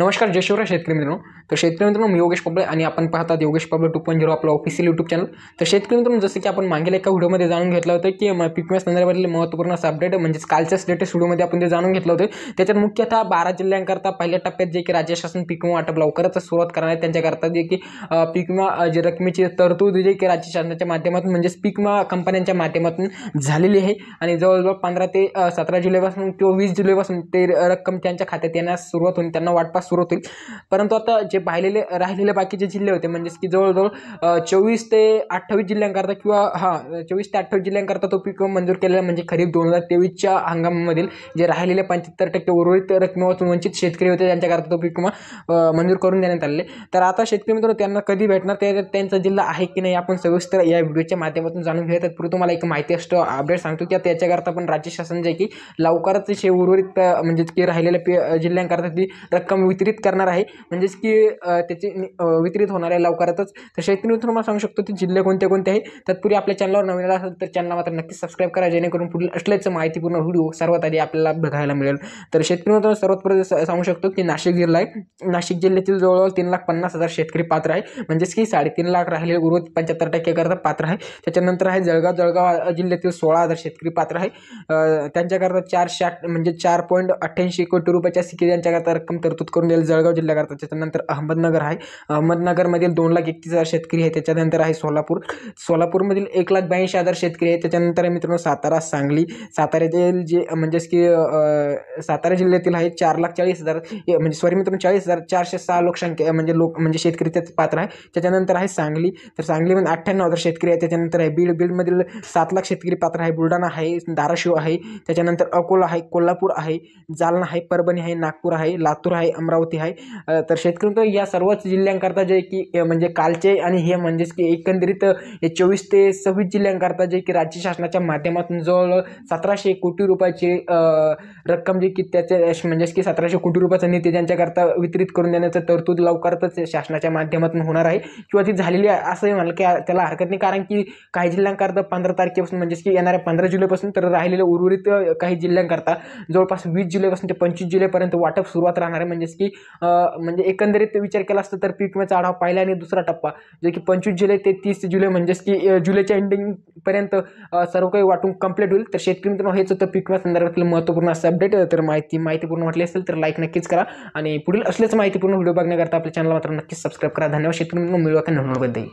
नमस्कार जय शिवराय शेतकरी मित्रांनो. तर शेतकरी मित्रांनो, मी योगेश पबळे आणि आपण पाहतात योगेश पबळे 2.0 आपलं ऑफिशियल यूट्यूब चॅनल. तर शेतकरी मित्रांनो, जसं की आपण मागील एका व्हिडिओमध्ये जाणून घेतलं होतं की पीक विमा संदर्भातील महत्त्वपूर्ण असं अपडेट म्हणजेच कालच्या लेटेस्ट व्हिडिओमध्ये आपण ते जाणून घेतलं होतं. त्याच्यात मुख्यतः 12 जिल्ह्यांकरता पहिल्या टप्प्यात जे की राज्य शासन पीक विमा वाटप लवकरच सुरुवात करणार आहे, त्यांच्याकरता जे की पीक विमा जे रकमेची तरतूद जे की राज्य शासनाच्या माध्यमातून म्हणजेच पीक विमा कंपन्यांच्या माध्यमातून झालेली आहे आणि जवळजवळ 15 ते 17 जुलैपासून किंवा 20 जुलैपासून ते रक्कम त्यांच्या खात्यात येण्यास सुरुवात होईल, त्यांना वाटपास सुरुवात होईल. परंतु आता जे राहिलेले बाकीचे जिल्हे होते म्हणजेच की जवळजवळ 24 ते 28 जिल्ह्यांकरता किंवा 24 ते 28 जिल्ह्यांकरता तो पीक मंजूर केलेला म्हणजे खरीप 2023च्या हंगामामधील जे राहिलेले 75% उर्वरित रकमेपासून वंचित शेतकरी होते त्यांच्याकरता तो पीक विमा मंजूर करून देण्यात आले. तर आता शेतकरी मित्रांनो, त्यांना कधी भेटणार, त्यांचा जिल्हा आहे की नाही, आपण सविस्तर या व्हिडिओच्या माध्यमातून जाणून घेऊया. तत्पूर्वी तुम्हाला एक माहिती अपडेट सांगतो की त्याच्याकरता पण राज्य शासन जे की लवकरच हे उर्वरित म्हणजे की राहिलेल्या जिल्ह्यांकरता ती रक्कम वितरित करणार आहे, म्हणजेच की त्याची वितरित होणार आहे लवकरच. तर शेतकरी मित्रांनो, मला सांगू शकतो की जिल्हे कोणते कोणते आहे. तत्पूर्वी आपल्या चॅनलवर नवीन असेल तर चॅनल मात्र नक्की सबस्क्राईब करा, जेणेकरून पुढील असल्याच माहितीपूर्ण व्हिडिओ सर्वात आधी आपल्याला बघायला मिळेल. तर शेतकरी मित्रांनो, सर्वात प्रथम सांगू शकतो की नाशिक जिल्हा आहे. नाशिक जिल्ह्यातील जवळजवळ 3,50,000 शेतकरी पात्र आहे, म्हणजेच की 3.5 लाख राहिलेले उर्वरित 75% करता पात्र आहे. त्याच्यानंतर आहे जळगाव जिल्ह्यातील 16,000 शेतकरी पात्र आहे. त्यांच्याकरता 4.88 कोटी रुपयाच्या सिक्की त्यांच्याकरता रक्कम तरतूद करून देईल जळगाव जिल्ह्याकरता. त्याच्यानंतर अहमदनगर आहे. अहमदनगरमधील 2,31,000 शेतकरी आहे. त्याच्यानंतर आहे सोलापूरमधील 1,82,000 शेतकरी आहे. त्याच्यानंतर आहे मित्रांनो सातारा, सांगली. साताऱ्यातील जे म्हणजेच की सातारा जिल्ह्यातील आहे 4,40,000 म्हणजे सॉरी मित्रांनो 40,406 लोकसंख्या म्हणजे शेतकरी त्यात पात्र आहे. त्याच्यानंतर आहे सांगली. तर सांगलीमध्ये 98,000 शेतकरी आहे. त्याच्यानंतर आहे बीडमधील 7 लाख शेतकरी पात्र आहे. बुलढाणा आहे, धाराशिव आहे, त्याच्यानंतर अकोला आहे, कोल्हापूर आहे, जालना आहे, परभणी आहे, नागपूर आहे, लातूर आहे, अमरावती आहे. तर शेतकरी या सर्वच जिल्ह्यांकरता जे की म्हणजे कालचे आणि हे म्हणजेच की एकंदरीत 24 ते 26 जिल्ह्यांकरता जे की राज्य शासनाच्या माध्यमातून जवळ 1,700 कोटी रुपयाची रक्कम जे की त्याचे म्हणजेच की 1,700 कोटी रुपयाचा निधी त्यांच्याकरता वितरित करून देण्याचं तरतूद लवकरच शासनाच्या माध्यमातून होणार आहे किंवा ती झालेली आहे असंही म्हणलं की त्याला हरकत नाही. कारण की काही जिल्ह्यांकरता 15 तारखेपासून म्हणजेच की येणाऱ्या 15 जुलैपासून तर राहिलेले उर्वरित काही जिल्ह्यांकरता जवळपास 20 जुलैपासून ते 25 जुलैपर्यंत वाटप सुरुवात राहणार आहे. म्हणजेच की म्हणजे एकंदरीत विचार केला असता तर पीक विम्याचा आढावा पहिला आणि दुसरा टप्पा जे की 25 जुलै ते 30 जुलै म्हणजेच की जुलैच्या एंडिंग पर्यंत सर्व काही वाटून कंप्लीट होईल. तर शेतकरी मित्रांनो, हेच होतं पीक विमा संदर्भातील महत्त्वपूर्ण असं अपडेट. तर माहितीपूर्ण वाटली असेल तर लाईक नक्कीच करा आणि पुढील असलेच माहितीपूर्ण व्हिडिओ बघण्याकरता आपल्या चॅनल मात्र नक्कीच सबस्क्राईब करा. धन्यवाद शेतकरी मित्रांनो, मिळूया का नवीन.